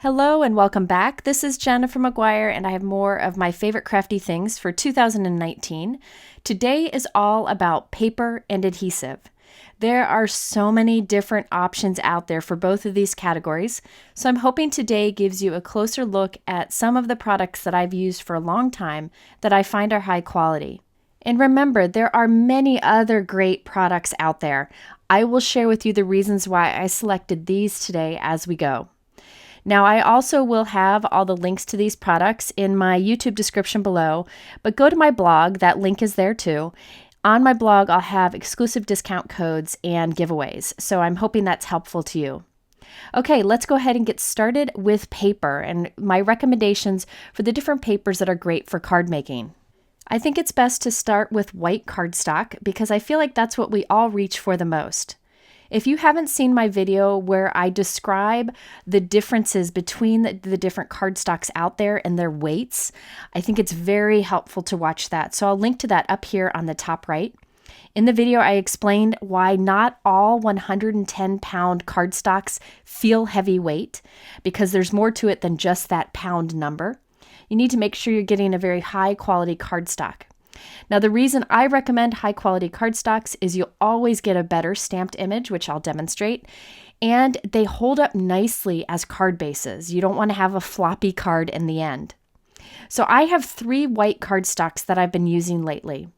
Hello and welcome back. This is Gina from McGuire and I have more of my favorite crafty things for 2019. Today is all about paper and adhesive. There are so many different options out there for both of these categories, so I'm hoping today gives you a closer look at some of the products that I've used for a long time that I find are high quality. And remember, there are many other great products out there. I will share with you the reasons why I selected these today as we go. Now, I also will have all the links to these products in my YouTube description below, but go to my blog, that link is there too. On my blog, I'll have exclusive discount codes and giveaways, so I'm hoping that's helpful to you. Okay, let's go ahead and get started with paper and my recommendations for the different papers that are great for card making. I think it's best to start with white cardstock because I feel like that's what we all reach for the most. If you haven't seen my video where I describe the differences between the different cardstocks out there and their weights, I think it's very helpful to watch that. So I'll link to that up here on the top right. In the video, I explained why not all 110-pound cardstocks feel heavyweight because there's more to it than just that pound number. You need to make sure you're getting a very high quality cardstock. Now, the reason I recommend high quality cardstocks is you'll always get a better stamped image, which I'll demonstrate, and they hold up nicely as card bases. You don't want to have a floppy card in the end. So I have 3 white cardstocks that I've been using lately.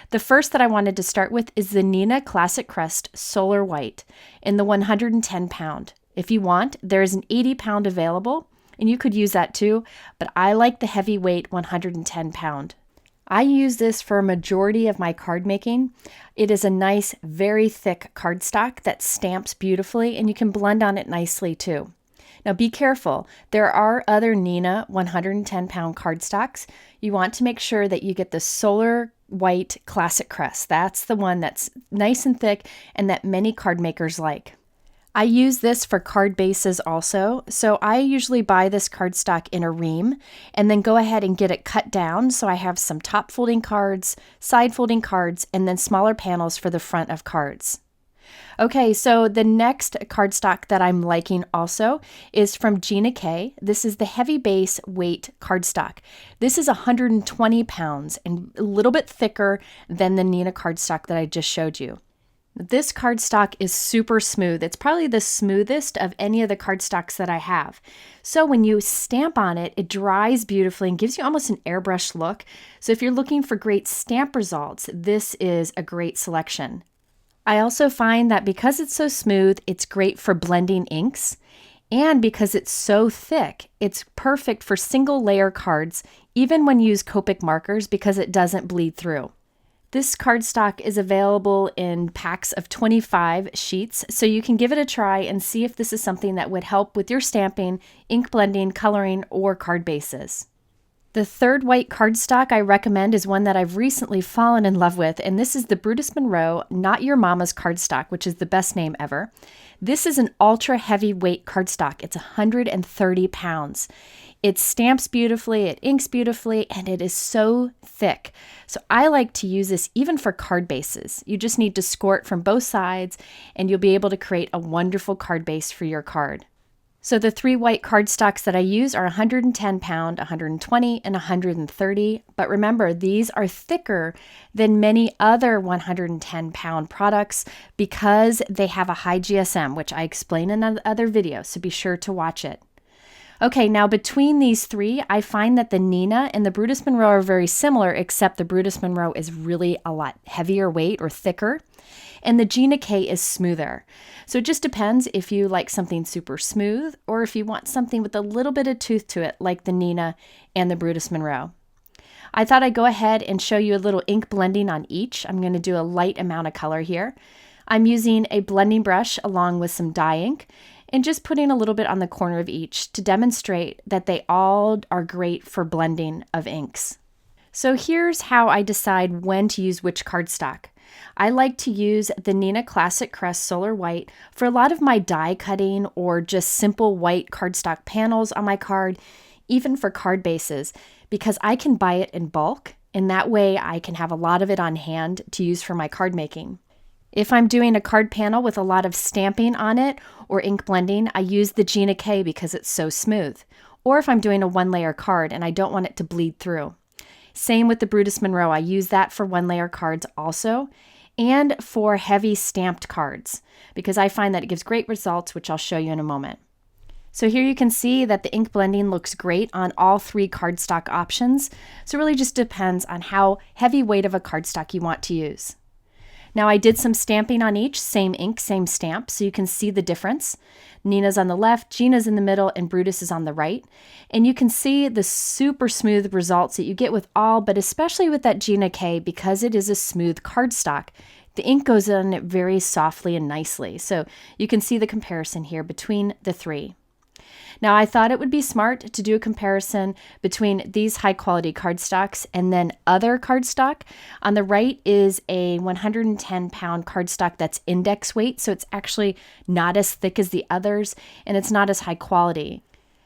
The first that I wanted to start with is the Nina Classic Crest Solar White in the 110 pound. If you want, there is an 80 pound available, and you could use that too, but I like the heavyweight 110 pound. I use this for a majority of my card making. It is a nice, very thick cardstock that stamps beautifully and you can blend on it nicely too. Now be careful, there are other Nina 110 pound cardstocks. You want to make sure that you get the Solar White Classic Crest. That's the one that's nice and thick and that many card makers like. I use this for card bases also, so I usually buy this cardstock in a ream and then go ahead and get it cut down so I have some top folding cards, side folding cards, and then smaller panels for the front of cards. Okay, so the next cardstock that I'm liking also is from Gina. This is the heavy base weight cardstock. This is 120 pounds and a little bit thicker than the Nina cardstock that I just showed you. This cardstock is super smooth. It's probably the smoothest of any of the cardstocks that I have. So when you stamp on it, it dries beautifully and gives you almost an airbrush look. So if you're looking for great stamp results, this is a great selection. I also find that because it's so smooth, it's great for blending inks. And because it's so thick, it's perfect for single layer cards, even when you use Copic markers because it doesn't bleed through. This cardstock is available in packs of 25 sheets, so you can give it a try and see if this is something that would help with your stamping, ink blending, coloring, or card bases. The third white cardstock I recommend is one that I've recently fallen in love with, and this is the Brutus Monroe Not Your Mama's cardstock, which is the best name ever. This is an ultra heavyweight cardstock. It's 130 pounds. It stamps beautifully, it inks beautifully, and it is so thick. So I like to use this even for card bases. You just need to score it from both sides, and you'll be able to create a wonderful card base for your card. So the 3 white cardstocks that I use are 110 pound, 120, and 130. But remember, these are thicker than many other 110 pound products because they have a high GSM, which I explain in another video, so be sure to watch it. Okay, now between these 3, I find that the Nina and the Brutus Monroe are very similar, except the Brutus Monroe is really a lot heavier weight or thicker, and the Gina is smoother. So it just depends if you like something super smooth or if you want something with a little bit of tooth to it, like the Nina and the Brutus Monroe. I thought I'd go ahead and show you a little ink blending on each. I'm going to do a light amount of color here. I'm using a blending brush along with some dye ink, and just putting a little bit on the corner of each to demonstrate that they all are great for blending of inks. So here's how I decide when to use which cardstock. I like to use the Nina Classic Crest Solar White for a lot of my die cutting or just simple white cardstock panels on my card, even for card bases, because I can buy it in bulk, and that way I can have a lot of it on hand to use for my card making. If I'm doing a card panel with a lot of stamping on it or ink blending, I use the Gina K because it's so smooth. Or if I'm doing a one-layer card and I don't want it to bleed through. Same with the Brutus Monroe. I use that for one-layer cards also, and for heavy stamped cards because I find that it gives great results, which I'll show you in a moment. So here you can see that the ink blending looks great on all 3 cardstock options. So it really just depends on how heavy weight of a cardstock you want to use. Now I did some stamping on each, same ink, same stamp, so you can see the difference. Nina's on the left, Gina's in the middle, and Brutus is on the right. And you can see the super smooth results that you get with all, but especially with that Gina K, because it is a smooth cardstock. The ink goes on it very softly and nicely. So you can see the comparison here between the 3. Now, I thought it would be smart to do a comparison between these high quality cardstocks and then other cardstock. On the right is a 110-pound cardstock that's index weight, so it's actually not as thick as the others, and it's not as high quality.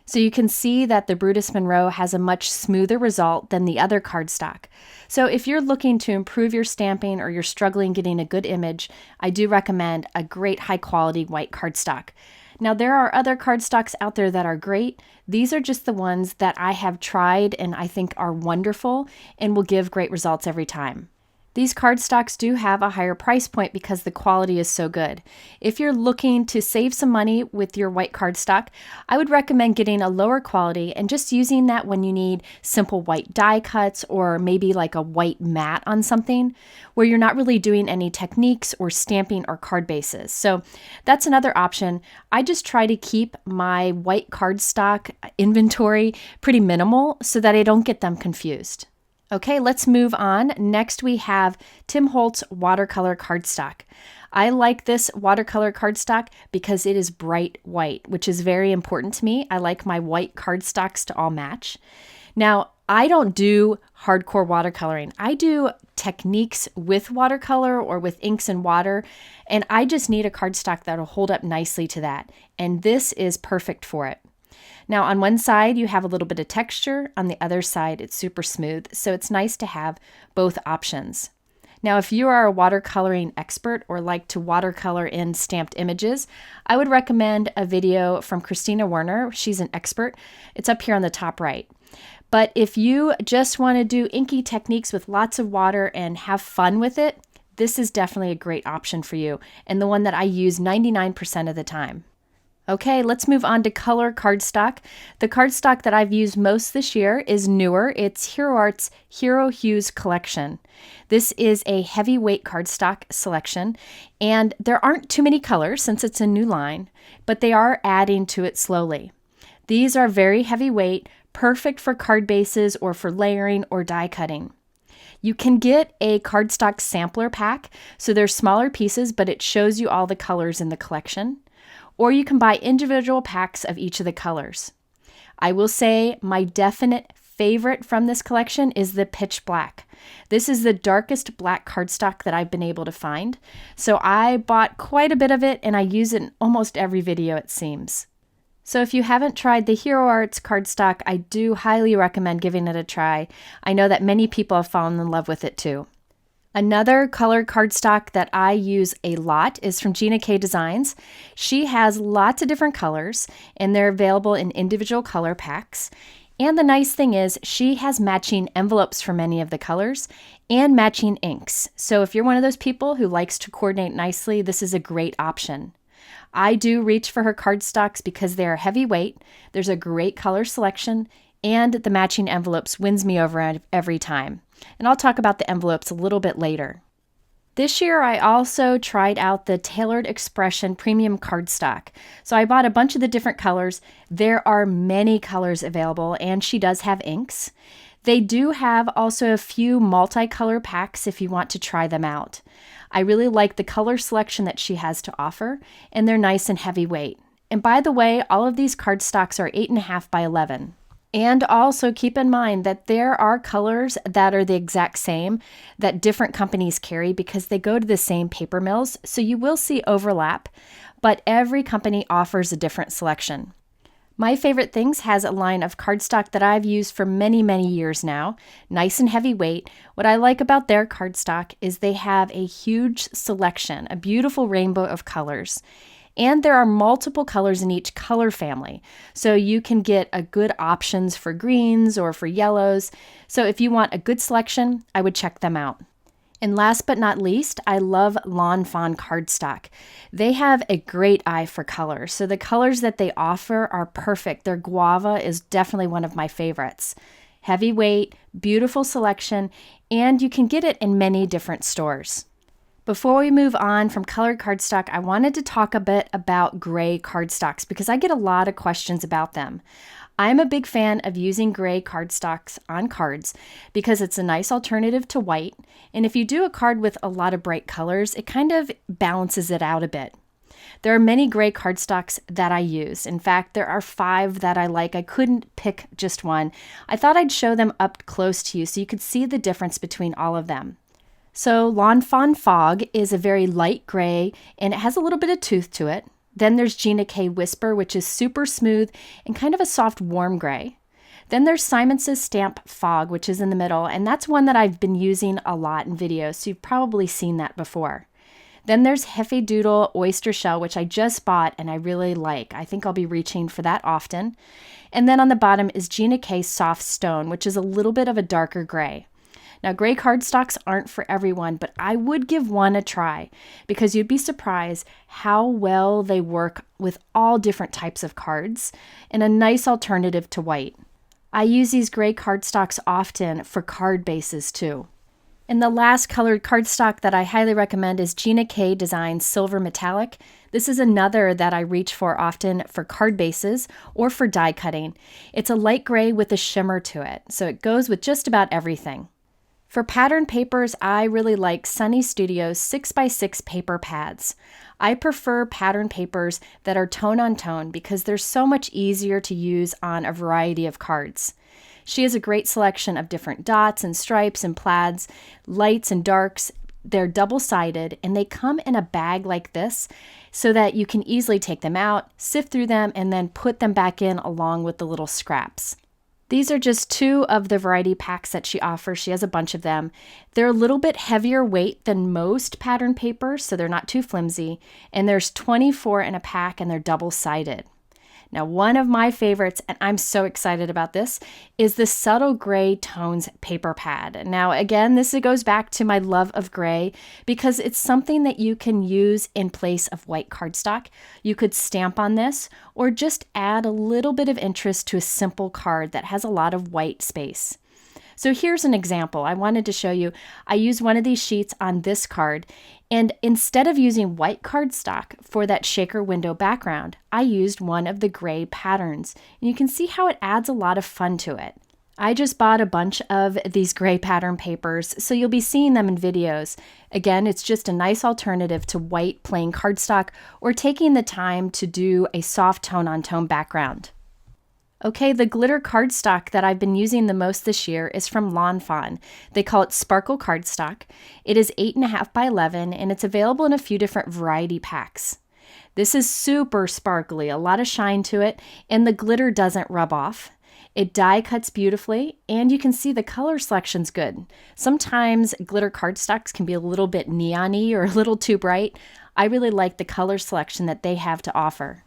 So you can see that the Brutus Monroe has a much smoother result than the other cardstock. So if you're looking to improve your stamping or you're struggling getting a good image, I do recommend a great high quality white cardstock. Now, there are other cardstocks out there that are great. These are just the ones that I have tried and I think are wonderful and will give great results every time. These cardstocks do have a higher price point because the quality is so good. If you're looking to save some money with your white cardstock, I would recommend getting a lower quality and just using that when you need simple white die cuts or maybe like a white mat on something where you're not really doing any techniques or stamping or card bases. So that's another option. I just try to keep my white cardstock inventory pretty minimal so that I don't get them confused. Okay, let's move on. Next, we have Tim Holtz Watercolor Cardstock. I like this watercolor cardstock because it is bright white, which is very important to me. I like my white cardstocks to all match. Now, I don't do hardcore watercoloring. I do techniques with watercolor or with inks and water, and I just need a cardstock that'll hold up nicely to that. And this is perfect for it. Now on one side you have a little bit of texture, on the other side it's super smooth, so it's nice to have both options. Now if you are a watercoloring expert or like to watercolor in stamped images, I would recommend a video from Christina Werner. She's an expert. It's up here on the top right. But if you just want to do inky techniques with lots of water and have fun with it, this is definitely a great option for you and the one that I use 99% of the time. Okay, let's move on to color cardstock. The cardstock that I've used most this year is newer. It's Hero Art's Hero Hues collection. This is a heavyweight cardstock selection, and there aren't too many colors since it's a new line, but they are adding to it slowly. These are very heavyweight, perfect for card bases or for layering or die cutting. You can get a cardstock sampler pack, so they're smaller pieces, but it shows you all the colors in the collection. Or you can buy individual packs of each of the colors. I will say my definite favorite from this collection is the pitch black. This is the darkest black cardstock that I've been able to find. So I bought quite a bit of it and I use it in almost every video it seems. So if you haven't tried the Hero Arts cardstock, I do highly recommend giving it a try. I know that many people have fallen in love with it too. Another color cardstock that I use a lot is from Gina K Designs. She has lots of different colors and they're available in individual color packs. And the nice thing is she has matching envelopes for many of the colors and matching inks. So if you're one of those people who likes to coordinate nicely, this is a great option. I do reach for her cardstocks because they are heavyweight. There's a great color selection and the matching envelopes wins me over every time. And I'll talk about the envelopes a little bit later. This year, I also tried out the Tailored Expression Premium Cardstock. So I bought a bunch of the different colors. There are many colors available, and she does have inks. They do have also a few multicolor packs if you want to try them out. I really like the color selection that she has to offer, and they're nice and heavyweight. And by the way, all of these cardstocks are 8.5 by 11. And also keep in mind that there are colors that are the exact same that different companies carry because they go to the same paper mills, so you will see overlap, but every company offers a different selection. My Favorite Things has a line of cardstock that I've used for many, many years now. Nice and heavyweight. What I like about their cardstock is they have a huge selection, a beautiful rainbow of colors. And there are multiple colors in each color family. So you can get a good options for greens or for yellows. So if you want a good selection, I would check them out. And last but not least, I love Lawn Fawn cardstock. They have a great eye for color. So the colors that they offer are perfect. Their guava is definitely one of my favorites. Heavyweight, beautiful selection, and you can get it in many different stores. Before we move on from colored cardstock, I wanted to talk a bit about gray cardstocks because I get a lot of questions about them. I'm a big fan of using gray cardstocks on cards because it's a nice alternative to white, and if you do a card with a lot of bright colors, it kind of balances it out a bit. There are many gray cardstocks that I use. In fact, there are 5 that I like. I couldn't pick just one. I thought I'd show them up close to you so you could see the difference between all of them. So Lawn Fawn Fog is a very light gray, and it has a little bit of tooth to it. Then there's Gina K Whisper, which is super smooth and kind of a soft warm gray. Then there's Simons's Stamp Fog, which is in the middle, and that's one that I've been using a lot in videos, so you've probably seen that before. Then there's Hefe Doodle Oyster Shell, which I just bought and I really like. I think I'll be reaching for that often. And then on the bottom is Gina K Soft Stone, which is a little bit of a darker gray. Now, gray cardstocks aren't for everyone, but I would give one a try because you'd be surprised how well they work with all different types of cards and a nice alternative to white. I use these gray cardstocks often for card bases too. And the last colored cardstock that I highly recommend is Gina K Designs Silver Metallic. This is another that I reach for often for card bases or for die cutting. It's a light gray with a shimmer to it, so it goes with just about everything. For pattern papers, I really like Sunny Studio's 6x6 paper pads. I prefer pattern papers that are tone on tone because they're so much easier to use on a variety of cards. She has a great selection of different dots and stripes and plaids, lights and darks. They're double-sided and they come in a bag like this so that you can easily take them out, sift through them, and then put them back in along with the little scraps. These are just 2 of the variety packs that she offers. She has a bunch of them. They're a little bit heavier weight than most pattern papers, so they're not too flimsy. And there's 24 in a pack and they're double-sided. Now, one of my favorites, and I'm so excited about this, is the Subtle Gray Tones paper pad. Now, again, this goes back to my love of gray because it's something that you can use in place of white cardstock. You could stamp on this or just add a little bit of interest to a simple card that has a lot of white space. So here's an example. I wanted to show you, I used one of these sheets on this card, and instead of using white cardstock for that shaker window background, I used one of the gray patterns. And you can see how it adds a lot of fun to it. I just bought a bunch of these gray pattern papers, so you'll be seeing them in videos. Again, it's just a nice alternative to white plain cardstock or taking the time to do a soft tone-on-tone background. Okay, the glitter cardstock that I've been using the most this year is from Lawn Fawn. They call it Sparkle Cardstock. It is 8.5 by 11 and it's available in a few different variety packs. This is super sparkly, a lot of shine to it, and the glitter doesn't rub off. It die cuts beautifully, and you can see the color selection's good. Sometimes glitter cardstocks can be a little bit neon-y or a little too bright. I really like the color selection that they have to offer.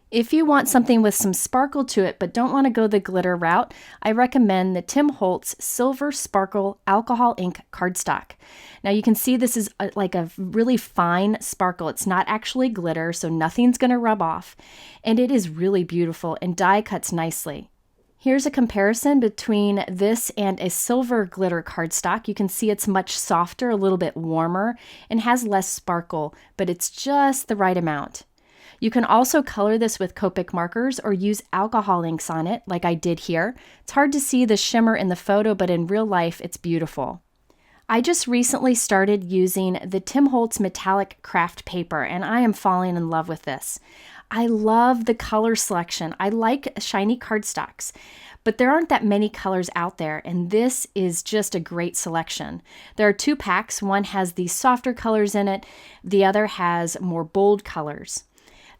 If you want something with some sparkle to it but don't want to go the glitter route, I recommend the Tim Holtz Silver Sparkle Alcohol Ink Cardstock. Now you can see this is like a really fine sparkle. It's not actually glitter, so nothing's going to rub off. And it is really beautiful and die cuts nicely. Here's a comparison between this and a silver glitter cardstock. You can see it's much softer, a little bit warmer, and has less sparkle, but it's just the right amount. You can also color this with Copic markers or use alcohol inks on it, like I did here. It's hard to see the shimmer in the photo, but in real life, it's beautiful. I just recently started using the Tim Holtz metallic craft paper, and I am falling in love with this. I love the color selection. I like shiny cardstocks, but there aren't that many colors out there, and this is just a great selection. There are 2 packs. One has these softer colors in it. The other has more bold colors.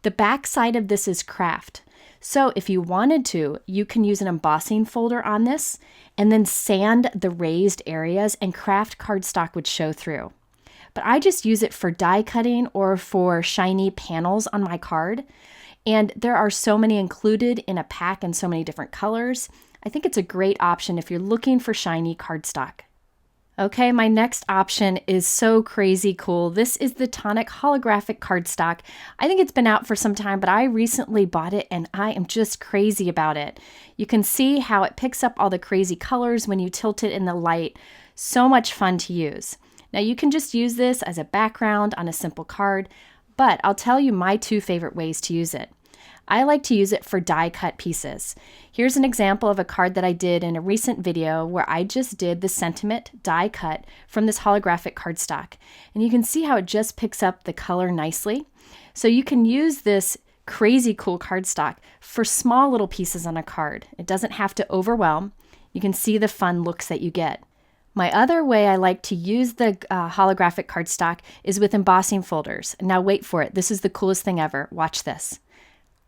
The back side of this is craft. So if you wanted to, you can use an embossing folder on this and then sand the raised areas and craft cardstock would show through. But I just use it for die cutting or for shiny panels on my card. And there are so many included in a pack in so many different colors. I think it's a great option if you're looking for shiny cardstock. Okay, my next option is so crazy cool. This is the Tonic Holographic Cardstock. I think it's been out for some time, but I recently bought it and I am just crazy about it. You can see how it picks up all the crazy colors when you tilt it in the light. So much fun to use. Now you can just use this as a background on a simple card, but I'll tell you my two favorite ways to use it. I like to use it for die cut pieces. Here's an example of a card that I did in a recent video where I just did the sentiment die cut from this holographic cardstock. And you can see how it just picks up the color nicely. So you can use this crazy cool cardstock for small little pieces on a card. It doesn't have to overwhelm. You can see the fun looks that you get. My other way I like to use the holographic cardstock is with embossing folders. Now wait for it. This is the coolest thing ever. Watch this.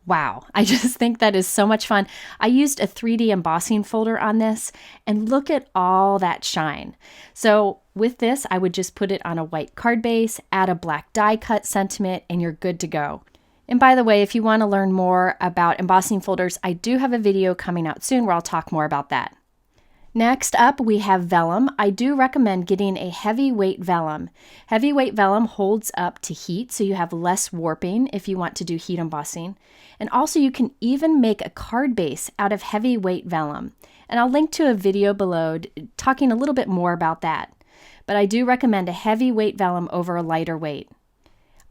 Wow, I just think that is so much fun. I used a 3D embossing folder on this and look at all that shine. So with this, I would just put it on a white card base, add a black die cut sentiment, and you're good to go. And by the way, if you want to learn more about embossing folders, I do have a video coming out soon where I'll talk more about that. Next up, we have vellum. I do recommend getting a heavyweight vellum. Heavyweight vellum holds up to heat, so you have less warping if you want to do heat embossing. And also you can even make a card base out of heavyweight vellum. And I'll link to a video below talking a little bit more about that. But I do recommend a heavyweight vellum over a lighter weight.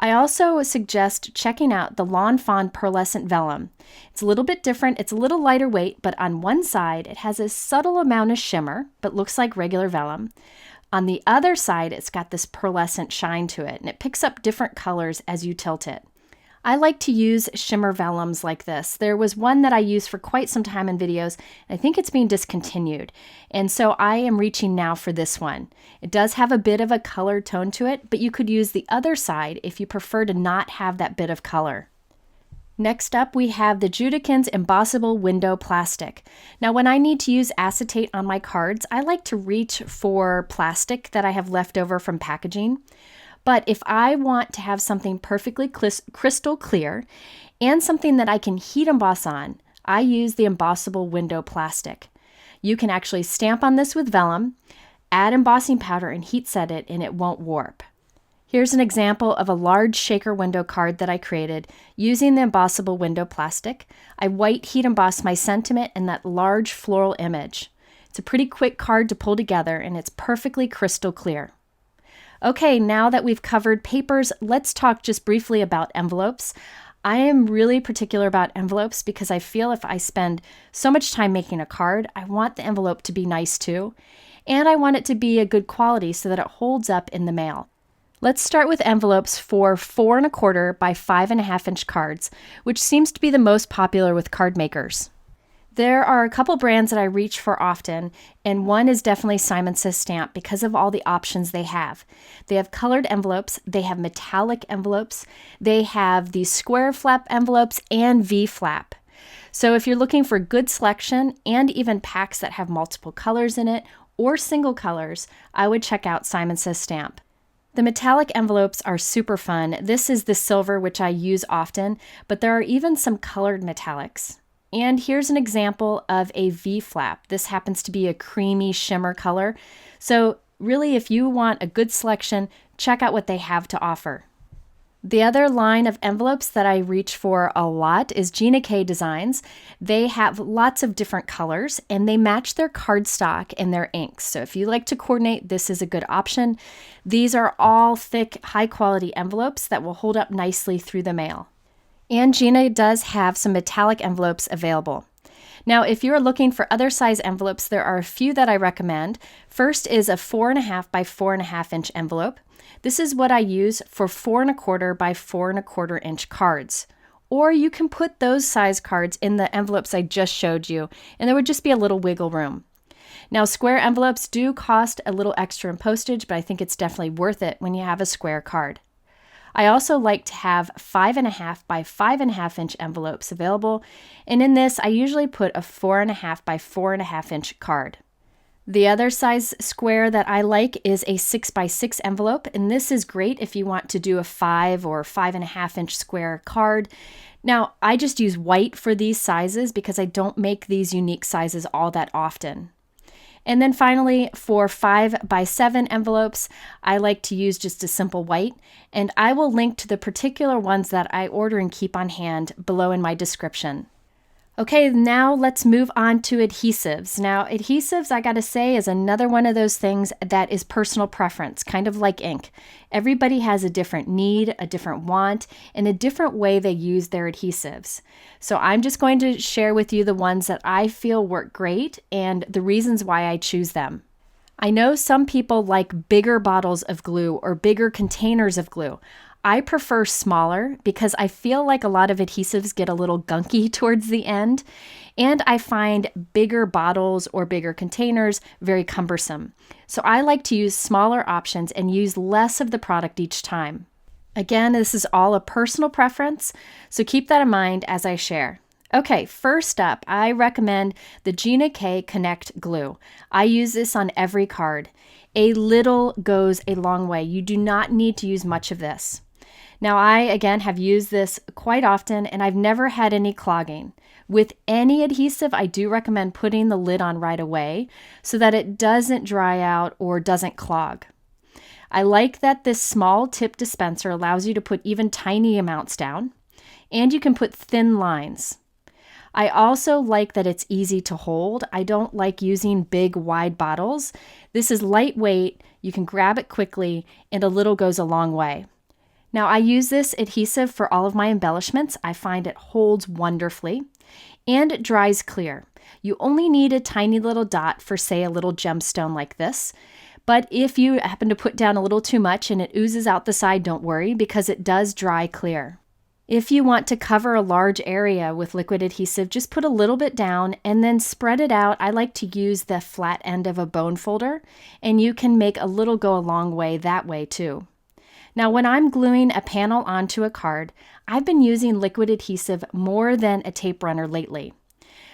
I also suggest checking out the Lawn Fawn Pearlescent Vellum. It's a little bit different, it's a little lighter weight, but on one side it has a subtle amount of shimmer, but looks like regular vellum. On the other side, it's got this pearlescent shine to it, and it picks up different colors as you tilt it. I like to use shimmer vellums like this. There was one that I used for quite some time in videos, and I think it's being discontinued. And so I am reaching now for this one. It does have a bit of a color tone to it, but you could use the other side if you prefer to not have that bit of color. Next up, we have the Judikins Embossable Window Plastic. Now, when I need to use acetate on my cards, I like to reach for plastic that I have left over from packaging. But if I want to have something perfectly crystal clear and something that I can heat emboss on, I use the embossable window plastic. You can actually stamp on this with vellum, add embossing powder and heat set it, and it won't warp. Here's an example of a large shaker window card that I created using the embossable window plastic. I white heat embossed my sentiment and that large floral image. It's a pretty quick card to pull together and it's perfectly crystal clear. Okay, now that we've covered papers, let's talk just briefly about envelopes. I am really particular about envelopes because I feel if I spend so much time making a card, I want the envelope to be nice too. And I want it to be a good quality so that it holds up in the mail. Let's start with envelopes for 4 1/4 by 5 1/2 inch cards, which seems to be the most popular with card makers. There are a couple brands that I reach for often, and one is definitely Simon Says Stamp because of all the options they have. They have colored envelopes, they have metallic envelopes, they have these square flap envelopes and V flap. So if you're looking for good selection and even packs that have multiple colors in it or single colors, I would check out Simon Says Stamp. The metallic envelopes are super fun. This is the silver, which I use often, but there are even some colored metallics. And here's an example of a V flap. This happens to be a creamy shimmer color. So really, if you want a good selection, check out what they have to offer. The other line of envelopes that I reach for a lot is Gina Designs. They have lots of different colors and they match their cardstock and their inks. So if you like to coordinate, this is a good option. These are all thick, high quality envelopes that will hold up nicely through the mail. And Gina does have some metallic envelopes available. Now, if you're looking for other size envelopes, there are a few that I recommend. First is a 4 1/2 by 4 1/2 inch envelope. This is what I use for 4 1/4 by 4 1/4 inch cards. Or you can put those size cards in the envelopes I just showed you, and there would just be a little wiggle room. Now, square envelopes do cost a little extra in postage, but I think it's definitely worth it when you have a square card. I also like to have 5.5 by 5.5 inch envelopes available, and in this I usually put a 4.5 by 4.5 inch card. The other size square that I like is a 6 by 6 envelope, and this is great if you want to do a 5 or 5.5 inch square card. Now, I just use white for these sizes because I don't make these unique sizes all that often. And then finally, for 5 by 7 envelopes, I like to use just a simple white, and I will link to the particular ones that I order and keep on hand below in my description. Okay, now let's move on to adhesives. Now, adhesives, I gotta say, is another one of those things that is personal preference, kind of like ink. Everybody has a different need, a different want, and a different way they use their adhesives. So I'm just going to share with you the ones that I feel work great and the reasons why I choose them. I know some people like bigger bottles of glue or bigger containers of glue. I prefer smaller because I feel like a lot of adhesives get a little gunky towards the end, and I find bigger bottles or bigger containers very cumbersome. So I like to use smaller options and use less of the product each time. Again, this is all a personal preference, so keep that in mind as I share. Okay, first up, I recommend the Gina K Connect Glue. I use this on every card. A little goes a long way. You do not need to use much of this. Now, I, again, have used this quite often, and I've never had any clogging. With any adhesive, I do recommend putting the lid on right away so that it doesn't dry out or doesn't clog. I like that this small tip dispenser allows you to put even tiny amounts down, and you can put thin lines. I also like that it's easy to hold. I don't like using big, wide bottles. This is lightweight, you can grab it quickly, and a little goes a long way. Now, I use this adhesive for all of my embellishments. I find it holds wonderfully and it dries clear. You only need a tiny little dot for, say, a little gemstone like this. But if you happen to put down a little too much and it oozes out the side, don't worry because it does dry clear. If you want to cover a large area with liquid adhesive, just put a little bit down and then spread it out. I like to use the flat end of a bone folder, and you can make a little go a long way that way too. Now, when I'm gluing a panel onto a card, I've been using liquid adhesive more than a tape runner lately.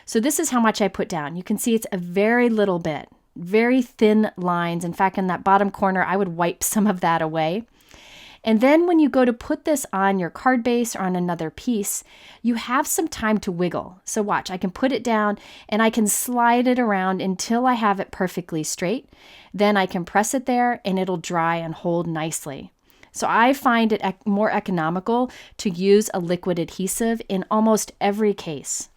So this is how much I put down. You can see it's a very little bit, very thin lines. In fact, in that bottom corner, I would wipe some of that away. And then when you go to put this on your card base or on another piece, you have some time to wiggle. So watch, I can put it down and I can slide it around until I have it perfectly straight. Then I can press it there and it'll dry and hold nicely. So I find it more economical to use a liquid adhesive in almost every case.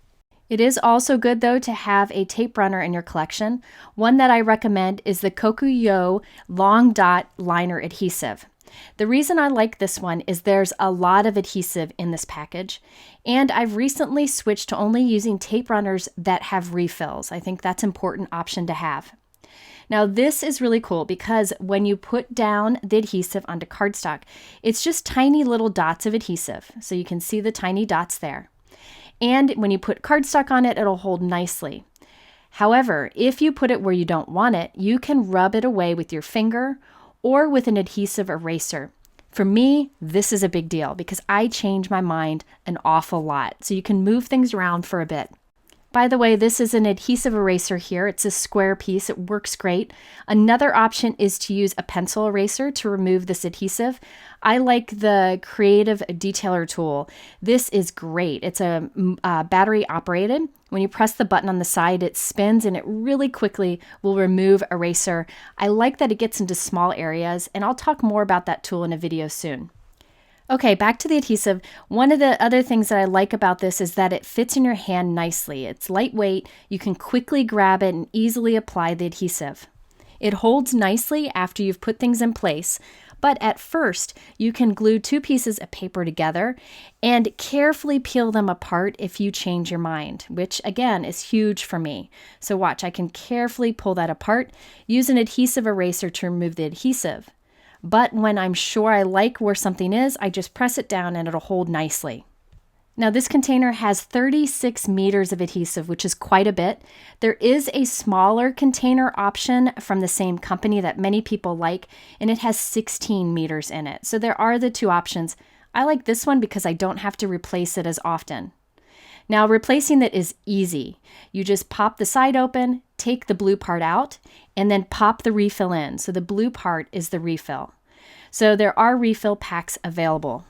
It is also good though to have a tape runner in your collection. One that I recommend is the Kokuyo Long Dot Liner Adhesive. The reason I like this one is there's a lot of adhesive in this package, and I've recently switched to only using tape runners that have refills. I think that's an important option to have. Now this is really cool because when you put down the adhesive onto cardstock, it's just tiny little dots of adhesive. So you can see the tiny dots there. And when you put cardstock on it, it'll hold nicely. However, if you put it where you don't want it, you can rub it away with your finger or with an adhesive eraser. For me, this is a big deal because I change my mind an awful lot. So you can move things around for a bit. By the way, this is an adhesive eraser here. It's a square piece. It works great. Another option is to use a pencil eraser to remove this adhesive. I like the Creative Detailer tool. This is great. It's a battery operated. When you press the button on the side, it spins and it really quickly will remove eraser. I like that it gets into small areas, and I'll talk more about that tool in a video soon. Okay, back to the adhesive. One of the other things that I like about this is that it fits in your hand nicely. It's lightweight, you can quickly grab it and easily apply the adhesive. It holds nicely after you've put things in place, but at first you can glue two pieces of paper together and carefully peel them apart if you change your mind, which again is huge for me. So watch, I can carefully pull that apart, use an adhesive eraser to remove the adhesive. But when I'm sure I like where something is, I just press it down and it'll hold nicely. Now this container has 36 meters of adhesive, which is quite a bit. There is a smaller container option from the same company that many people like, and it has 16 meters in it. So there are the two options. I like this one because I don't have to replace it as often. Now replacing it is easy. You just pop the side open, take the blue part out, and then pop the refill in. So the blue part is the refill. So there are refill packs available.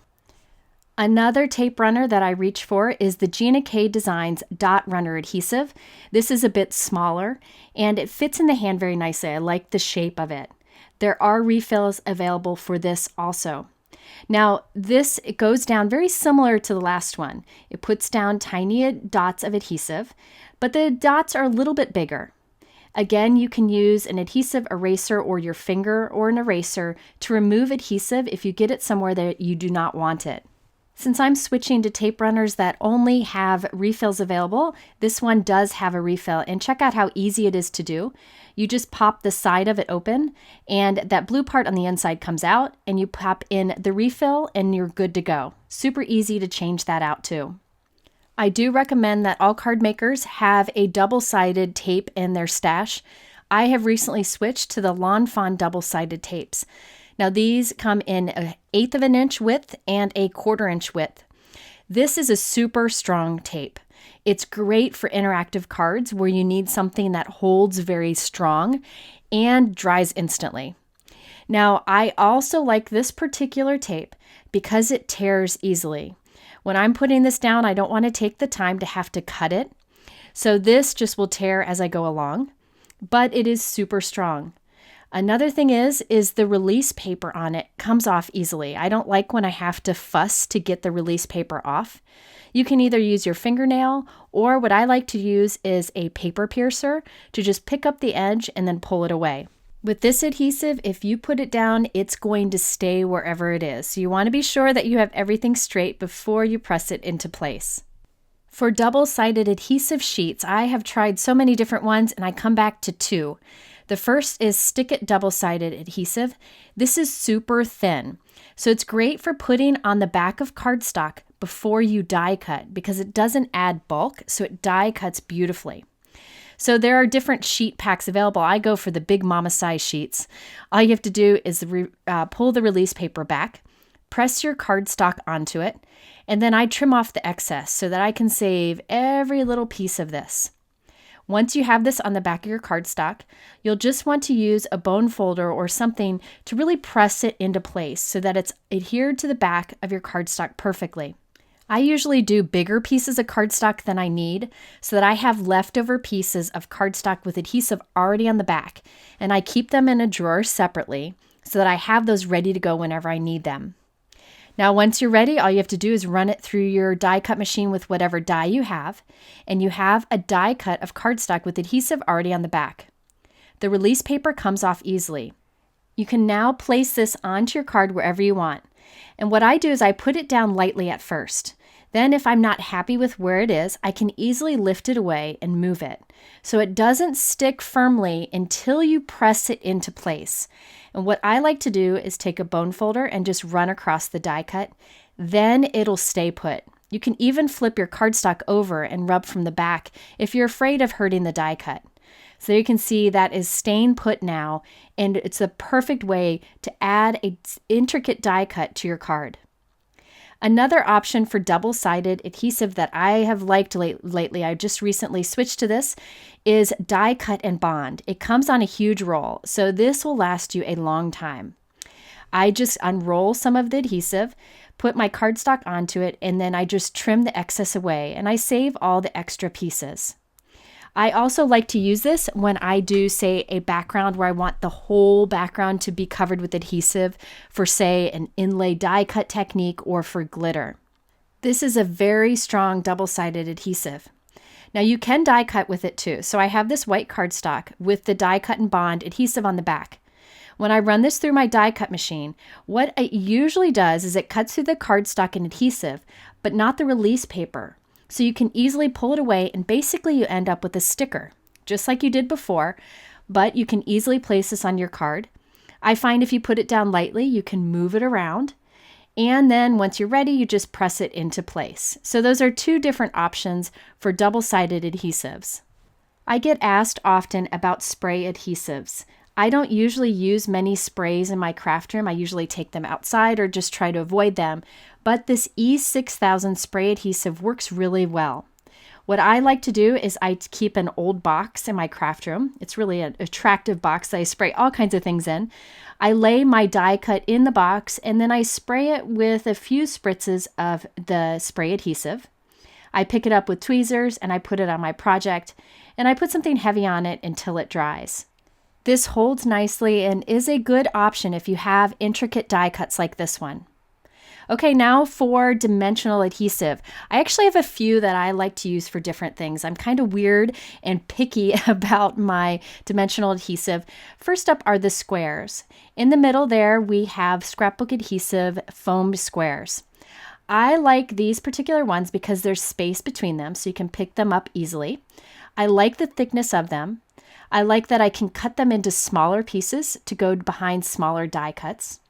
Another tape runner that I reach for is the Gina K Designs Dot Runner Adhesive. This is a bit smaller and it fits in the hand very nicely. I like the shape of it. There are refills available for this also. Now it goes down very similar to the last one. It puts down tiny dots of adhesive, but the dots are a little bit bigger. Again, you can use an adhesive eraser or your finger or an eraser to remove adhesive if you get it somewhere that you do not want it. Since I'm switching to tape runners that only have refills available, this one does have a refill, and check out how easy it is to do. You just pop the side of it open and that blue part on the inside comes out and you pop in the refill and you're good to go. Super easy to change that out too. I do recommend that all card makers have a double-sided tape in their stash. I have recently switched to the Lawn Fawn double-sided tapes. Now these come in 1/8 of an inch width and a 1/4 inch width. This is a super strong tape. It's great for interactive cards where you need something that holds very strong and dries instantly. Now I also like this particular tape because it tears easily. When I'm putting this down, I don't want to take the time to have to cut it. So this just will tear as I go along, but it is super strong. Another thing is the release paper on it comes off easily. I don't like when I have to fuss to get the release paper off. You can either use your fingernail, or what I like to use is a paper piercer to just pick up the edge and then pull it away. With this adhesive, if you put it down, it's going to stay wherever it is. So you want to be sure that you have everything straight before you press it into place. For double-sided adhesive sheets, I have tried so many different ones and I come back to two. The first is Stick It double-sided adhesive. This is super thin, so it's great for putting on the back of cardstock before you die cut because it doesn't add bulk, so it die cuts beautifully. So there are different sheet packs available. I go for the big mama size sheets. All you have to do is pull the release paper back, press your cardstock onto it, and then I trim off the excess so that I can save every little piece of this. Once you have this on the back of your cardstock, you'll just want to use a bone folder or something to really press it into place so that it's adhered to the back of your cardstock perfectly. I usually do bigger pieces of cardstock than I need so that I have leftover pieces of cardstock with adhesive already on the back, and I keep them in a drawer separately so that I have those ready to go whenever I need them. Now, once you're ready, all you have to do is run it through your die cut machine with whatever die you have, and you have a die cut of cardstock with adhesive already on the back. The release paper comes off easily. You can now place this onto your card wherever you want. And what I do is I put it down lightly at first. Then if I'm not happy with where it is, I can easily lift it away and move it. So it doesn't stick firmly until you press it into place. And what I like to do is take a bone folder and just run across the die cut. Then it'll stay put. You can even flip your cardstock over and rub from the back if you're afraid of hurting the die cut. So you can see that is staying put now, and it's the perfect way to add an intricate die cut to your card. Another option for double-sided adhesive that I have liked lately, I just recently switched to this, is die cut and bond. It comes on a huge roll, so this will last you a long time. I just unroll some of the adhesive, put my cardstock onto it, and then I just trim the excess away, and I save all the extra pieces. I also like to use this when I do, say, a background where I want the whole background to be covered with adhesive for, say, an inlay die cut technique or for glitter. This is a very strong double-sided adhesive. Now you can die cut with it too. So I have this white cardstock with the die cut and bond adhesive on the back. When I run this through my die cut machine, what it usually does is it cuts through the cardstock and adhesive, but not the release paper. So you can easily pull it away and basically you end up with a sticker, just like you did before, but you can easily place this on your card. I find if you put it down lightly, you can move it around And then once you're ready, you just press it into place. So those are two different options for double-sided adhesives. I get asked often about spray adhesives. I don't usually use many sprays in my craft room. I usually take them outside or just try to avoid them. But this E6000 spray adhesive works really well. What I like to do is I keep an old box in my craft room. It's really an attractive box that I spray all kinds of things in. I lay my die cut in the box and then I spray it with a few spritzes of the spray adhesive. I pick it up with tweezers and I put it on my project and I put something heavy on it until it dries. This holds nicely and is a good option if you have intricate die cuts like this one. Okay, now for dimensional adhesive. I actually have a few that I like to use for different things. I'm kind of weird and picky about my dimensional adhesive. First up are the squares. In the middle there, we have scrapbook adhesive foamed squares. I like these particular ones because there's space between them, so you can pick them up easily. I like the thickness of them. I like that I can cut them into smaller pieces to go behind smaller die cuts.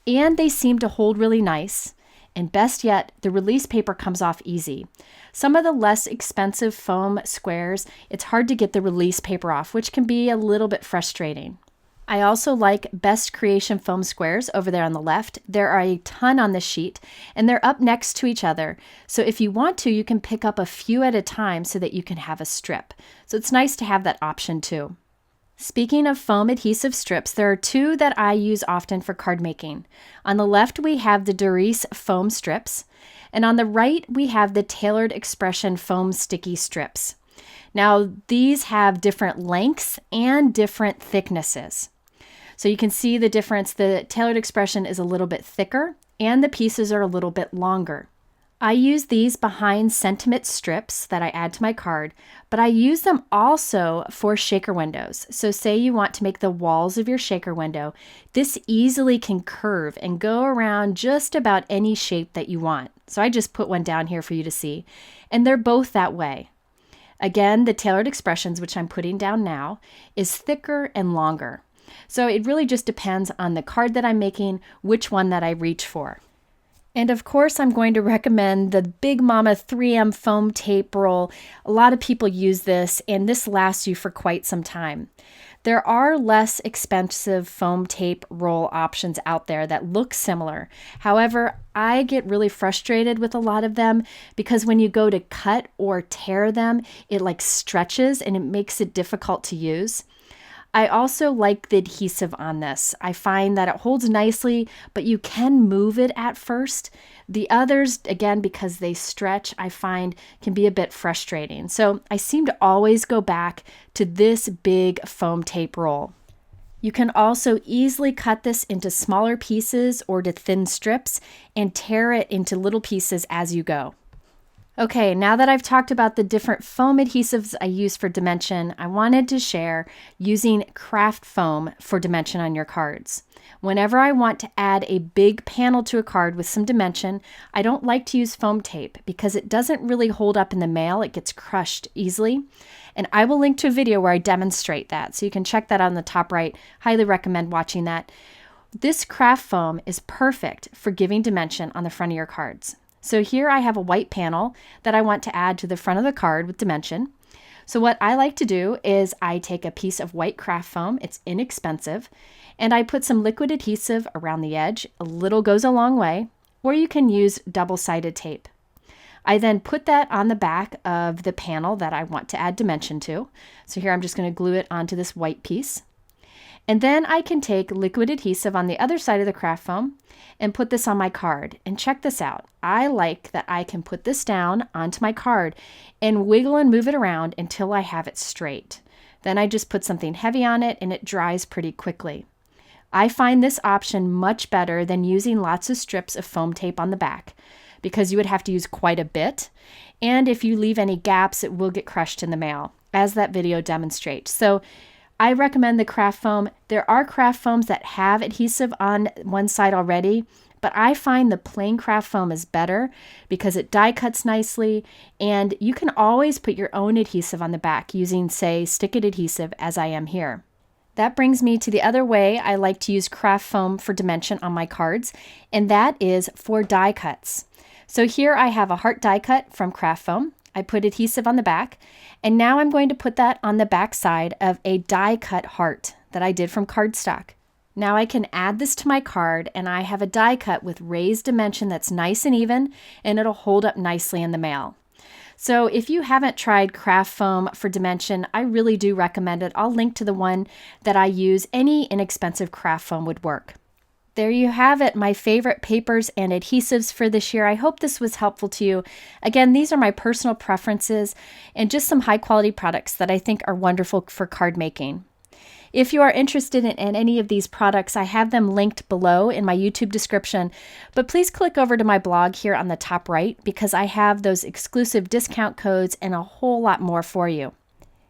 And they seem to hold really nice. And best yet, the release paper comes off easy. Some of the less expensive foam squares, it's hard to get the release paper off, which can be a little bit frustrating. I also like Best Creation foam squares over there on the left. There are a ton on this sheet, and they're up next to each other. So if you want to, you can pick up a few at a time so that you can have a strip. So it's nice to have that option too. Speaking of foam adhesive strips, there are two that I use often for card making. On the left, we have the Doris foam strips, and on the right, we have the Tailored Expression foam sticky strips. Now, these have different lengths and different thicknesses. So you can see the difference. The Tailored Expression is a little bit thicker, and the pieces are a little bit longer. I use these behind sentiment strips that I add to my card, but I use them also for shaker windows. So say you want to make the walls of your shaker window, this easily can curve and go around just about any shape that you want. So I just put one down here for you to see, and they're both that way. Again, the Tailored Expressions, which I'm putting down now, is thicker and longer. So it really just depends on the card that I'm making, which one that I reach for. And of course, I'm going to recommend the Big Mama 3M foam tape roll. A lot of people use this, and this lasts you for quite some time. There are less expensive foam tape roll options out there that look similar. However, I get really frustrated with a lot of them because when you go to cut or tear them, it like stretches and it makes it difficult to use. I also like the adhesive on this. I find that it holds nicely, but you can move it at first. The others, again, because they stretch, I find can be a bit frustrating. So I seem to always go back to this big foam tape roll. You can also easily cut this into smaller pieces or to thin strips and tear it into little pieces as you go. Okay, now that I've talked about the different foam adhesives I use for dimension, I wanted to share using craft foam for dimension on your cards. Whenever I want to add a big panel to a card with some dimension, I don't like to use foam tape because it doesn't really hold up in the mail. It gets crushed easily. And I will link to a video where I demonstrate that, so you can check that out on the top right. Highly recommend watching that. This craft foam is perfect for giving dimension on the front of your cards. So here I have a white panel that I want to add to the front of the card with dimension. So what I like to do is I take a piece of white craft foam, it's inexpensive, and I put some liquid adhesive around the edge. A little goes a long way, or you can use double-sided tape. I then put that on the back of the panel that I want to add dimension to. So here I'm just going to glue it onto this white piece. And then I can take liquid adhesive on the other side of the craft foam and put this on my card. And check this out. I like that I can put this down onto my card and wiggle and move it around until I have it straight. Then I just put something heavy on it and it dries pretty quickly. I find this option much better than using lots of strips of foam tape on the back because you would have to use quite a bit. And if you leave any gaps, it will get crushed in the mail, as that video demonstrates. So I recommend the craft foam. There are craft foams that have adhesive on one side already, but I find the plain craft foam is better because it die cuts nicely, and you can always put your own adhesive on the back using, say, stick-it adhesive as I am here. That brings me to the other way I like to use craft foam for dimension on my cards, and that is for die cuts. So here I have a heart die cut from craft foam. I put adhesive on the back, and now I'm going to put that on the back side of a die cut heart that I did from cardstock. Now I can add this to my card, and I have a die cut with raised dimension that's nice and even, and it'll hold up nicely in the mail. So if you haven't tried craft foam for dimension, I really do recommend it. I'll link to the one that I use. Any inexpensive craft foam would work. There you have it, my favorite papers and adhesives for this year. I hope this was helpful to you. Again, these are my personal preferences and just some high quality products that I think are wonderful for card making. If you are interested in any of these products, I have them linked below in my YouTube description, but please click over to my blog here on the top right because I have those exclusive discount codes and a whole lot more for you.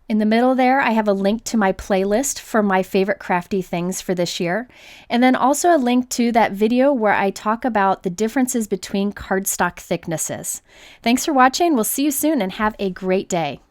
In the middle there, I have a link to my playlist for my favorite crafty things for this year, and then also a link to that video where I talk about the differences between cardstock thicknesses. Thanks for watching. We'll see you soon and have a great day.